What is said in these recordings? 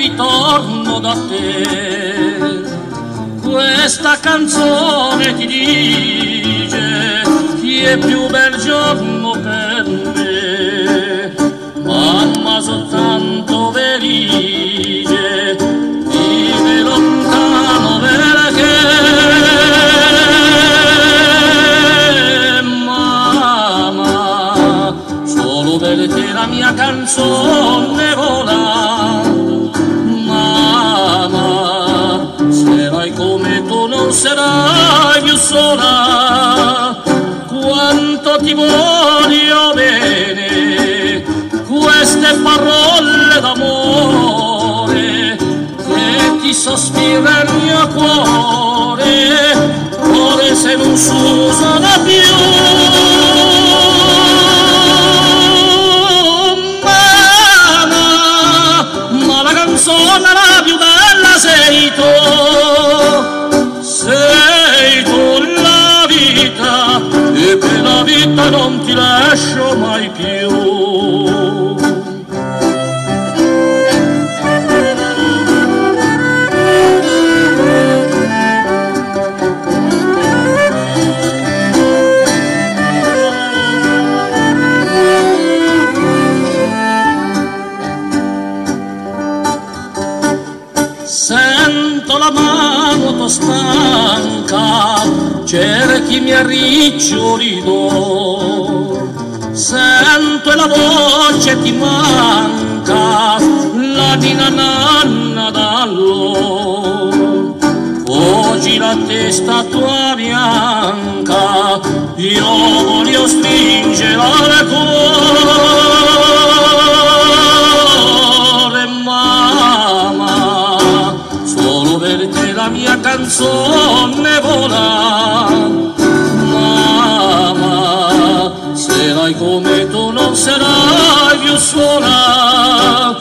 ritorno da te. Questa canzone ti dice che è più bel giorno per me, mamma soltanto felice vive lontano perché mamma solo per te la mia canzone vola. Mamma sarai come tu non sarai più sola, quanto ti voglio bene, queste parole d'amore che ti sospira il mio cuore, ora se non s'usano più. Mamma, ma la canzone la più bella sei tu la vita, e per la vita non ti lascio mai più. Sento la mano stanca, cerchi mi arriccioli d'oro, sento la voce ti manca, la mia nanna d'allora. Oggi la testa tua bianca, io voglio stringere al cuore, mamma, solo per te la mia canzone vola. Mamma, sarai come tu non sarai più sola,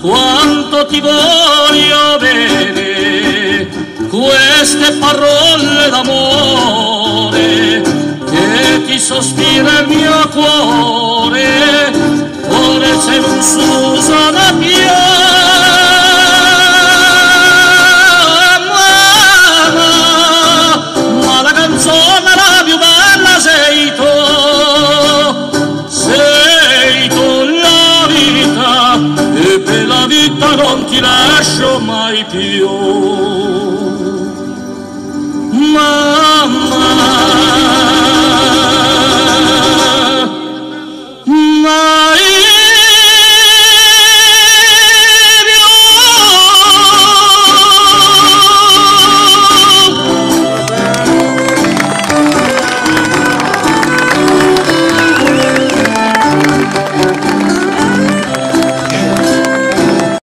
quanto ti voglio bene, queste parole d'amore che ti sospira il mio cuore, ora se non s'usano più. Non ti lascio mai più, mamma.